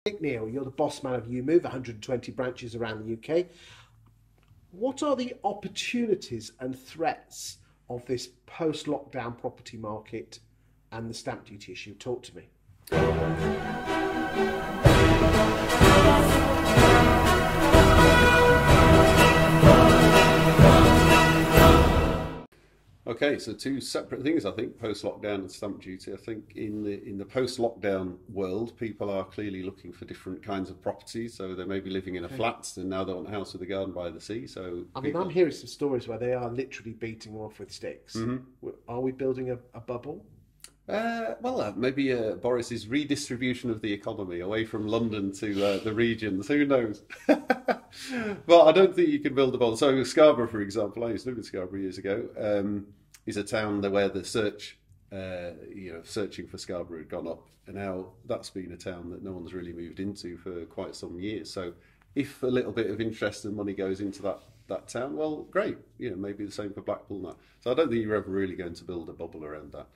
Neill, you're the boss man of Ewemove, 120 branches around the UK. What are the opportunities and threats of this post-lockdown property market and the stamp duty issue? Talk to me. Okay, so two separate things, I think, post-lockdown and stamp duty. I think in the post-lockdown world, people are clearly looking for different kinds of properties. So they may be living in a flat, and now they want a house with a garden by the sea. So I'm hearing some stories where they are literally beating off with sticks. Mm-hmm. Are we building a bubble? Maybe Boris's redistribution of the economy away from London to the regions. Who knows? But I don't think you can build a bubble. So Scarborough, for example, I used to live in Scarborough years ago, is a town where the searching for Scarborough had gone up, and now that's been a town that no one's really moved into for quite some years. So if a little bit of interest and money goes into that town, well, great. Maybe the same for Blackpool now. So I don't think you're ever really going to build a bubble around that.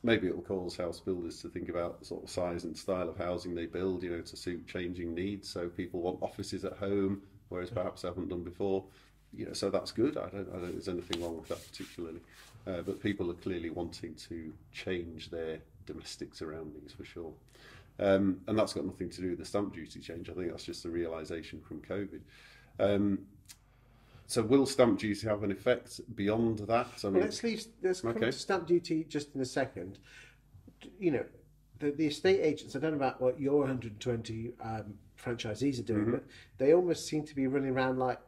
Maybe it will cause house builders to think about the sort of size and style of housing they build, to suit changing needs. So people want offices at home, whereas perhaps they haven't done before. So that's good. I don't think there's anything wrong with that particularly. But people are clearly wanting to change their domestic surroundings for sure. And that's got nothing to do with the stamp duty change. I think that's just a realisation from COVID. So will stamp duty have an effect beyond that? Let's come to stamp duty just in a second. The estate agents, I don't know about what your 120 franchisees are doing, but they almost seem to be running around like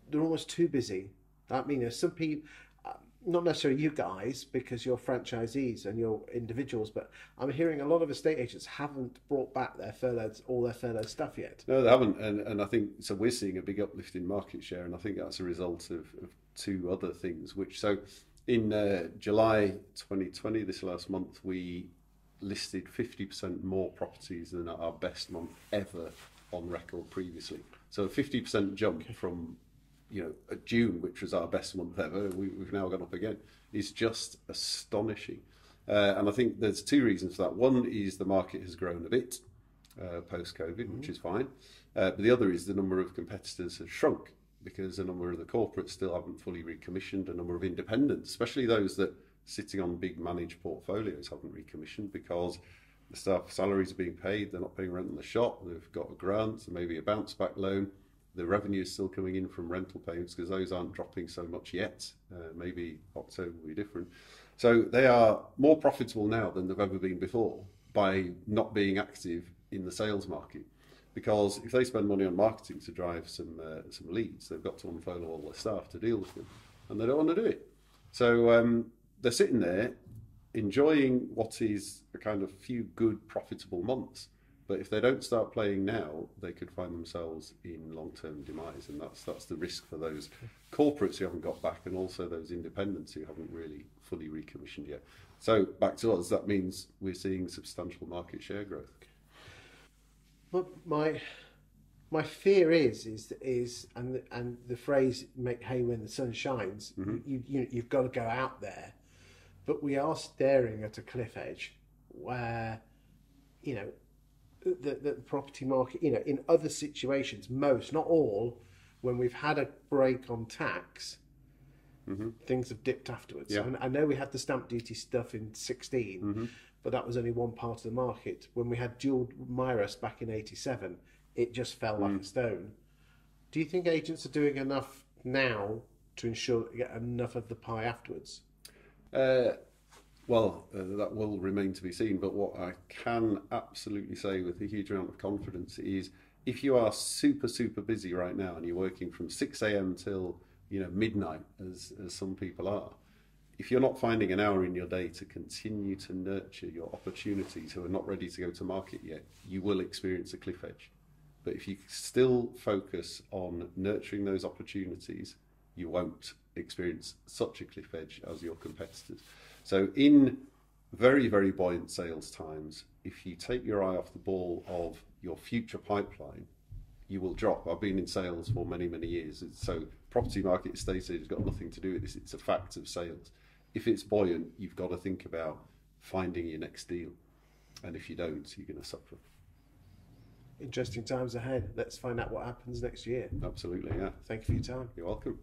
they're almost too busy. I mean, some people, not necessarily you guys, because you're franchisees and you're individuals, but I'm hearing a lot of estate agents haven't brought back all their furloughed stuff yet. No, they haven't, and I think so. We're seeing a big uplift in market share, and I think that's a result of two other things. In July 2020, this last month, we listed 50% more properties than our best month ever on record previously. So a 50% jump from June, which was our best month ever, we've now gone up again, is just astonishing. And I think there's two reasons for that. One is the market has grown a bit post-COVID, which is fine. But the other is the number of competitors has shrunk because a number of the corporates still haven't fully recommissioned. A number of independents, especially those that sitting on big managed portfolios, haven't recommissioned because the staff salaries are being paid, they're not paying rent in the shop, they've got a grant, maybe a bounce back loan. The revenue is still coming in from rental payments because those aren't dropping so much yet. Maybe October will be different. So they are more profitable now than they've ever been before by not being active in the sales market. Because if they spend money on marketing to drive some leads, they've got to unfurl all their staff to deal with them, and they don't want to do it. So they're sitting there enjoying what is a kind of few good profitable months. But if they don't start playing now, they could find themselves in long-term demise, and that's the risk for those corporates who haven't got back, and also those independents who haven't really fully recommissioned yet. So back to us, that means we're seeing substantial market share growth. Well, my fear is and the phrase "make hay when the sun shines." You've got to go out there, but we are staring at a cliff edge where the property market, in other situations, most, not all, when we've had a break on tax, things have dipped afterwards. Yeah. I know we had the stamp duty stuff in 16, but that was only one part of the market. When we had dual Miras back in 87, it just fell like a stone. Do you think agents are doing enough now to ensure that we get enough of the pie afterwards? That will remain to be seen, but what I can absolutely say with a huge amount of confidence is if you are super, super busy right now and you're working from 6 a.m. till midnight, as some people are, if you're not finding an hour in your day to continue to nurture your opportunities who are not ready to go to market yet, you will experience a cliff edge. But if you still focus on nurturing those opportunities, you won't experience such a cliff edge as your competitors. So in very, very buoyant sales times, if you take your eye off the ball of your future pipeline, you will drop. I've been in sales for many, many years. So property market estate agents has got nothing to do with this. It's a fact of sales. If it's buoyant, you've got to think about finding your next deal. And if you don't, you're going to suffer. interesting times ahead. Let's find out what happens next year. Absolutely, yeah. Thank you for your time. You're welcome.